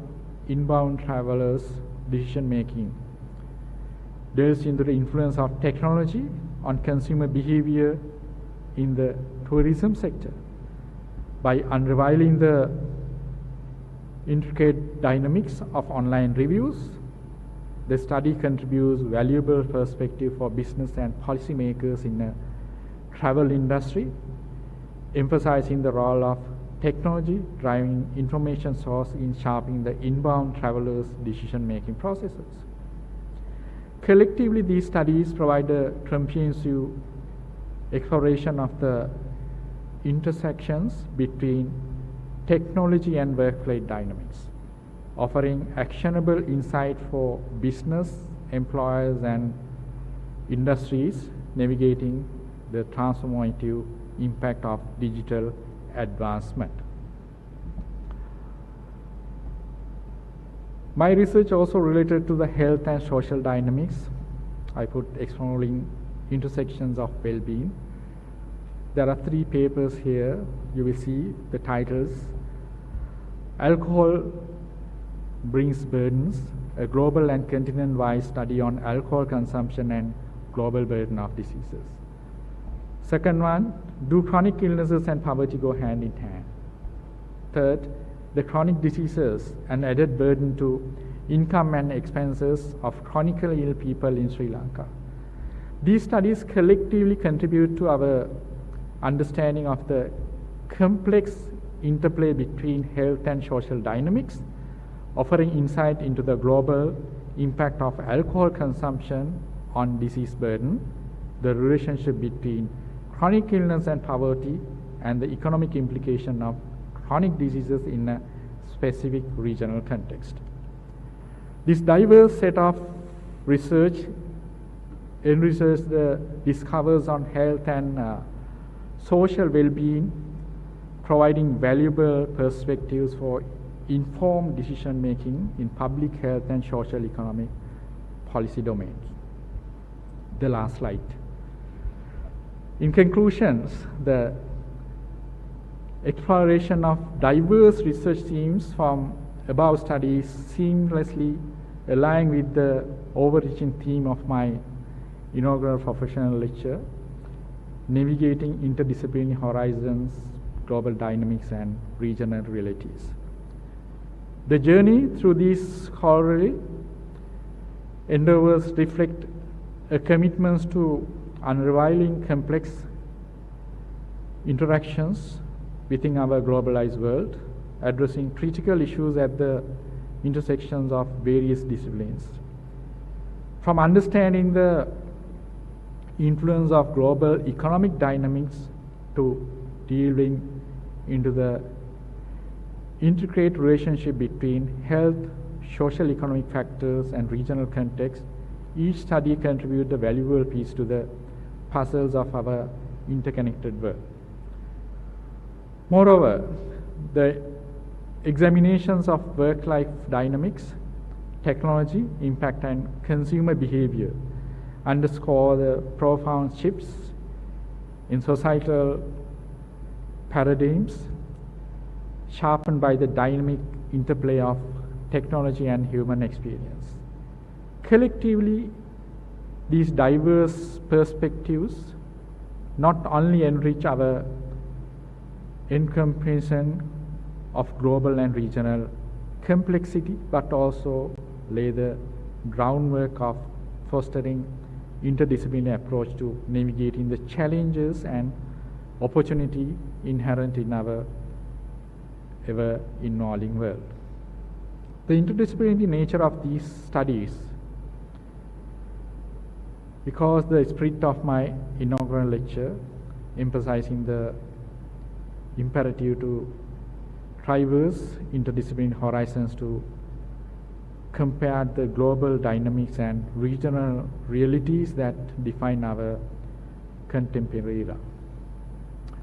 inbound travelers' decision making. Delves into the influence of technology on consumer behavior in the tourism sector by unraveling the intricate dynamics of online reviews, the study contributes valuable perspective for business and policymakers in the travel industry, emphasizing the role of technology driving information source in shaping the inbound travelers' decision-making processes. Collectively, these studies provide a comprehensive exploration of the intersections between technology and workplace dynamics, offering actionable insight for business, employers, and industries navigating the transformative impact of digital advancement. My research also related to the health and social dynamics. I put exploring intersections of well-being. There are 3 papers here. You will see the titles. Alcohol Brings Burdens, a global and continent-wide study on alcohol consumption and global burden of diseases. Second one, do chronic illnesses and poverty go hand in hand? Third, the chronic diseases and added burden to income and expenses of chronically ill people in Sri Lanka. These studies collectively contribute to our understanding of the complex interplay between health and social dynamics, offering insight into the global impact of alcohol consumption on disease burden, the relationship between chronic illness and poverty, and the economic implication of chronic diseases in a specific regional context. This diverse set of research enriches the discoveries on health and social well-being, providing valuable perspectives for informed decision-making in public health and social economic policy domains. The last slide. In conclusions, the exploration of diverse research themes from above studies seamlessly align with the overarching theme of my inaugural professional lecture, navigating interdisciplinary horizons, global dynamics, and regional realities. The journey through these scholarly endeavors reflect a commitment to unraveling complex interactions within our globalized world, addressing critical issues at the intersections of various disciplines. From understanding the influence of global economic dynamics to delving into the intricate relationship between health, social economic factors, and regional context, each study contributes a valuable piece to the puzzles of our interconnected world. Moreover, the examinations of work-life dynamics, technology, impact, and consumer behavior underscore the profound shifts in societal paradigms sharpened by the dynamic interplay of technology and human experience. Collectively, these diverse perspectives not only enrich our incomprehension of global and regional complexity, but also lay the groundwork of fostering interdisciplinary approach to navigating the challenges and opportunity inherent in our ever-evolving world. The interdisciplinary nature of these studies, because the spirit of my inaugural lecture, emphasizing the imperative to traverse interdisciplinary horizons to compare the global dynamics and regional realities that define our contemporary era.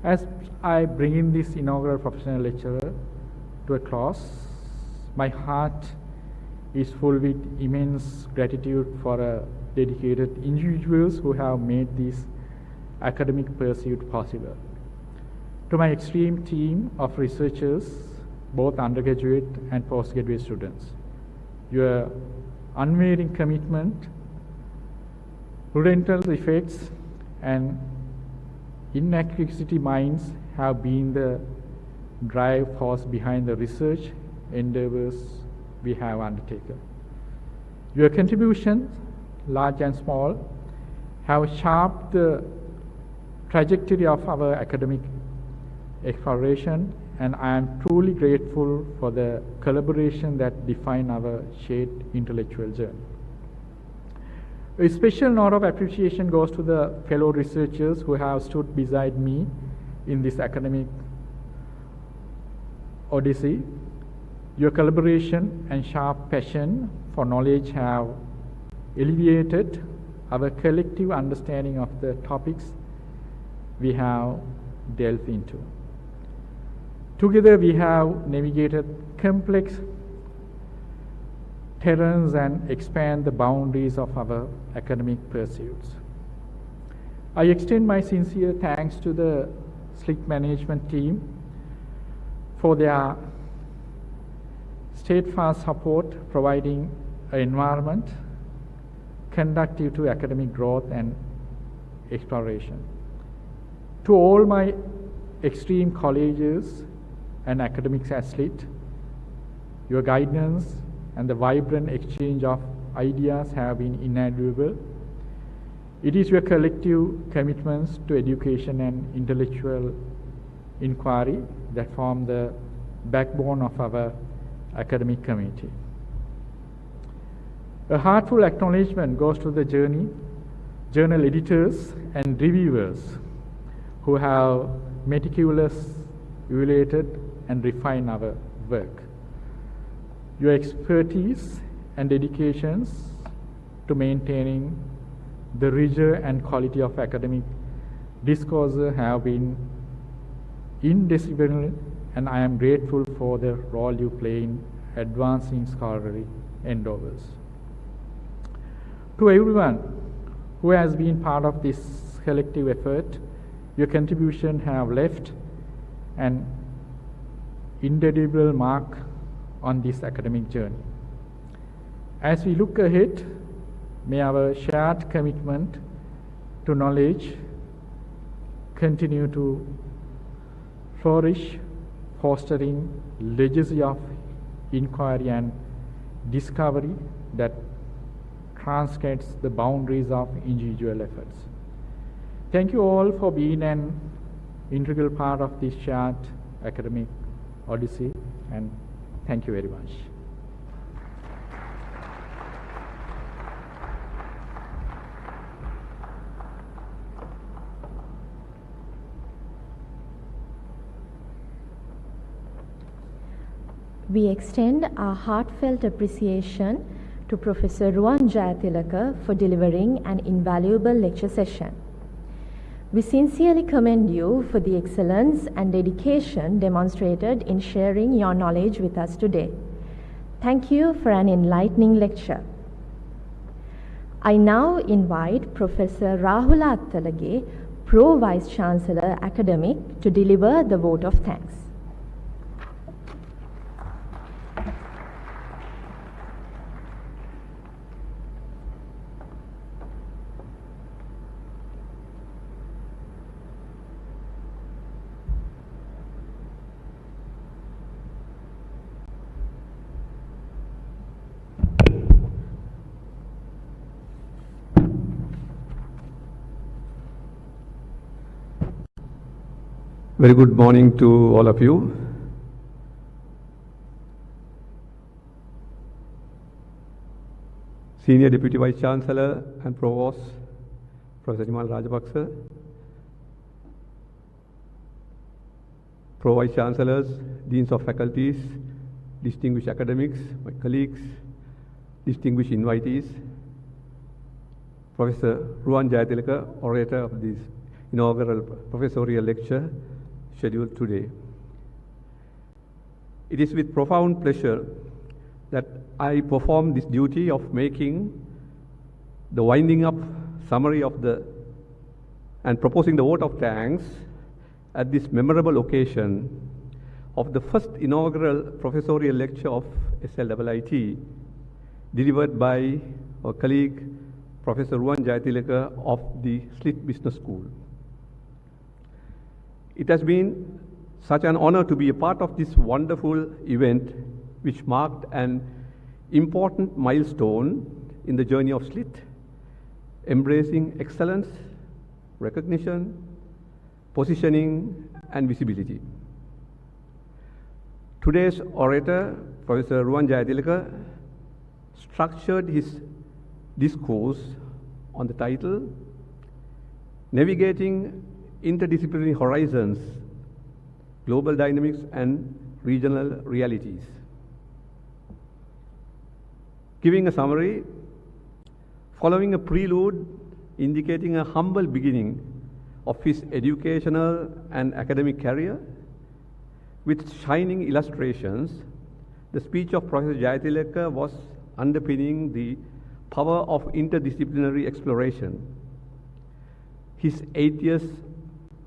As I bring in this inaugural professional lecture to a close, my heart is full with immense gratitude for dedicated individuals who have made this academic pursuit possible. To my extreme team of researchers, both undergraduate and postgraduate students, your unwavering commitment, relentless effects, and inaccuracy minds have been the drive force behind the research endeavors we have undertaken. Your contributions, large and small, have shaped the trajectory of our academic exploration, and I am truly grateful for the collaboration that define our shared intellectual journey. A special note of appreciation goes to the fellow researchers who have stood beside me in this academic odyssey. Your collaboration and sharp passion for knowledge have elevated our collective understanding of the topics we have delved into. Together we have navigated complex terrains and expand the boundaries of our academic pursuits. I extend my sincere thanks to the SLIC management team for their steadfast support, providing an environment conducive to academic growth and exploration. To all my extreme colleagues and academics at SLIT, your guidance and the vibrant exchange of ideas have been invaluable. It is your collective commitments to education and intellectual inquiry that form the backbone of our academic community. A heartfelt acknowledgement goes to the journal editors and reviewers who have meticulously evaluated and refined our work. Your expertise and dedications to maintaining the rigor and quality of academic discourse have been indispensable, and I am grateful for the role you play in advancing scholarly endeavors. To everyone who has been part of this collective effort, your contribution have left an indelible mark on this academic journey. As we look ahead, may our shared commitment to knowledge continue to flourish, fostering legacy of inquiry and discovery that transcends the boundaries of individual efforts. Thank you all for being an integral part of this shared academic odyssey, and thank you very much. We extend our heartfelt appreciation to Professor Ruwan Jayatilaka for delivering an invaluable lecture session. We sincerely commend you for the excellence and dedication demonstrated in sharing your knowledge with us today. Thank you for an enlightening lecture. I now invite Professor Rahul Attalage, Pro Vice Chancellor Academic, to deliver the vote of thanks. Very good morning to all of you. Senior Deputy Vice Chancellor and Provost, Professor Nimal Rajapaksa, Pro Vice Chancellors, Deans of Faculties, distinguished academics, my colleagues, distinguished invitees, Professor Ruwan Jayatilaka, orator of this inaugural professorial lecture scheduled today. It is with profound pleasure that I perform this duty of making the winding up summary of and proposing the vote of thanks at this memorable occasion of the first inaugural professorial lecture of SLIIT delivered by our colleague Professor Ruwan Jayatilaka of the SLIT Business School. It has been such an honor to be a part of this wonderful event which marked an important milestone in the journey of SLIT, embracing excellence, recognition, positioning, and visibility. Today's orator, Professor Ruwan Jayatilaka, structured his discourse on the title, Navigating Interdisciplinary Horizons, Global Dynamics and Regional Realities. Giving a summary, following a prelude indicating a humble beginning of his educational and academic career, with shining illustrations, the speech of Professor Jayatilaka was underpinning the power of interdisciplinary exploration. His 8 years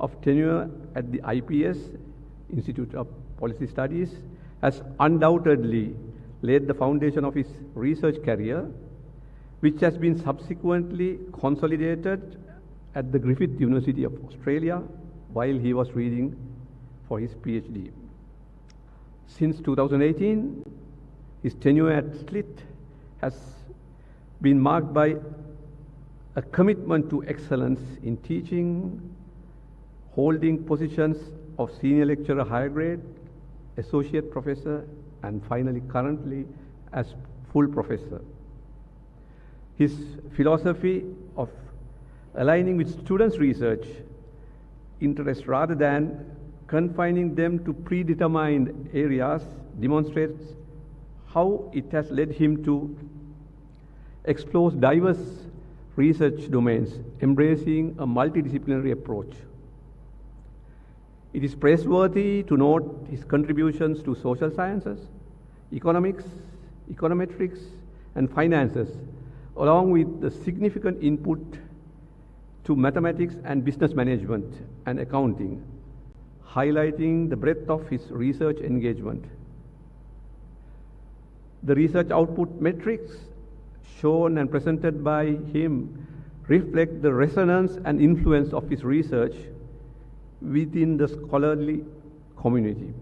of tenure at the IPS, Institute of Policy Studies, has undoubtedly laid the foundation of his research career, which has been subsequently consolidated at the Griffith University of Australia while he was reading for his PhD. Since 2018, his tenure at SLIT has been marked by a commitment to excellence in teaching, holding positions of senior lecturer higher grade, associate professor, and finally currently as full professor. His philosophy of aligning with students' research interests rather than confining them to predetermined areas demonstrates how it has led him to explore diverse research domains, embracing a multidisciplinary approach. It is praiseworthy to note his contributions to social sciences, economics, econometrics, and finances, along with the significant input to mathematics and business management and accounting, highlighting the breadth of his research engagement. The research output metrics shown and presented by him reflect the resonance and influence of his research within the scholarly community.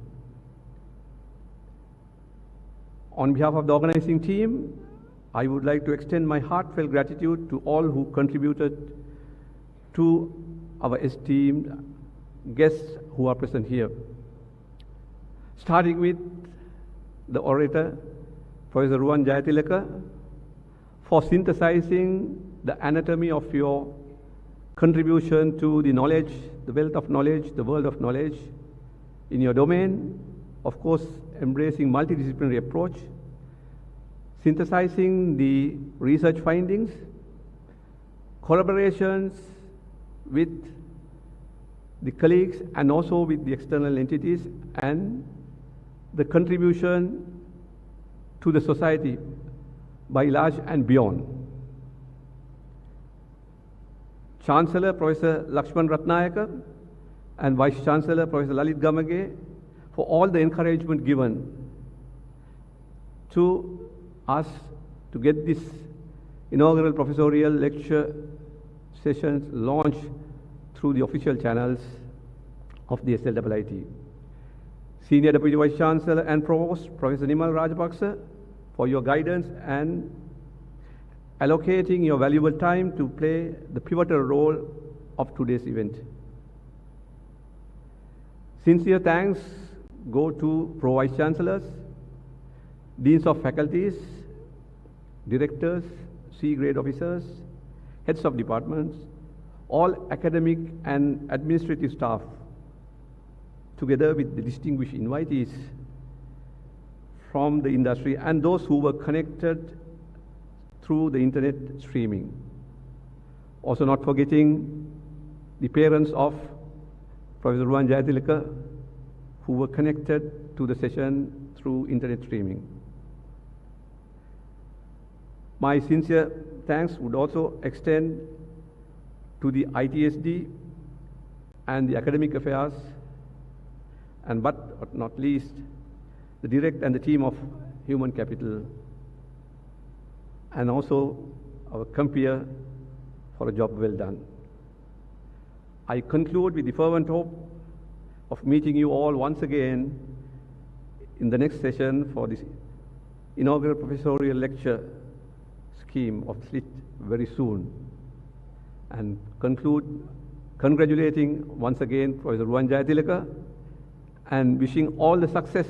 On behalf of the organizing team, I would like to extend my heartfelt gratitude to all who contributed to our esteemed guests who are present here. Starting with the orator, Professor Ruwan Jayatilaka, for synthesizing the anatomy of your contribution to the knowledge, the wealth of knowledge, the world of knowledge in your domain, of course, embracing multidisciplinary approach, synthesizing the research findings, collaborations with the colleagues and also with the external entities, and the contribution to the society by large and beyond. Chancellor Professor Lakshman Ratnayaka and Vice Chancellor Professor Lalit Gamage for all the encouragement given to us to get this inaugural professorial lecture sessions launched through the official channels of the SLIIT. Senior Deputy Vice Chancellor and Provost Professor Nimal Rajapaksa for your guidance and allocating your valuable time to play the pivotal role of today's event. Sincere thanks go to Pro Vice Chancellors, Deans of Faculties, Directors, C-grade officers, Heads of Departments, all academic and administrative staff, together with the distinguished invitees from the industry and those who were connected through the internet streaming. Also not forgetting the parents of Professor Ruwan Jayatilaka who were connected to the session through internet streaming. My sincere thanks would also extend to the ITSD and the academic affairs, and but not least, the direct and the team of human capital, and also our compeer for a job well done. I conclude with the fervent hope of meeting you all once again in the next session for this inaugural professorial lecture scheme of SLIT very soon. And conclude congratulating once again Professor Ruwan Jayatilaka and wishing all the success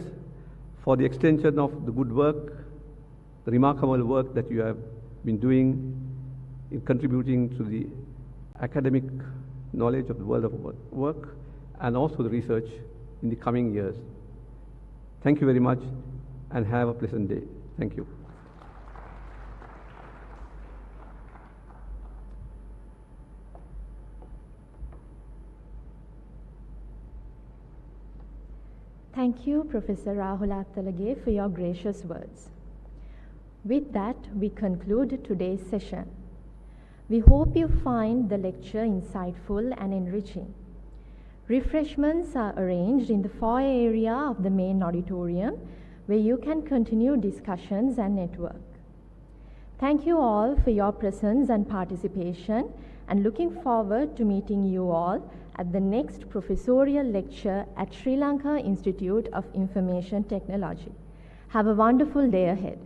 for the extension of the good work, the remarkable work that you have been doing in contributing to the academic knowledge of the world of work and also the research in the coming years. Thank you very much and have a pleasant day. Thank you. Thank you, Professor Rahul Attalage, for your gracious words. With that, we conclude today's session. We hope you find the lecture insightful and enriching. Refreshments are arranged in the foyer area of the main auditorium, where you can continue discussions and network. Thank you all for your presence and participation, and looking forward to meeting you all at the next professorial lecture at Sri Lanka Institute of Information Technology. Have a wonderful day ahead.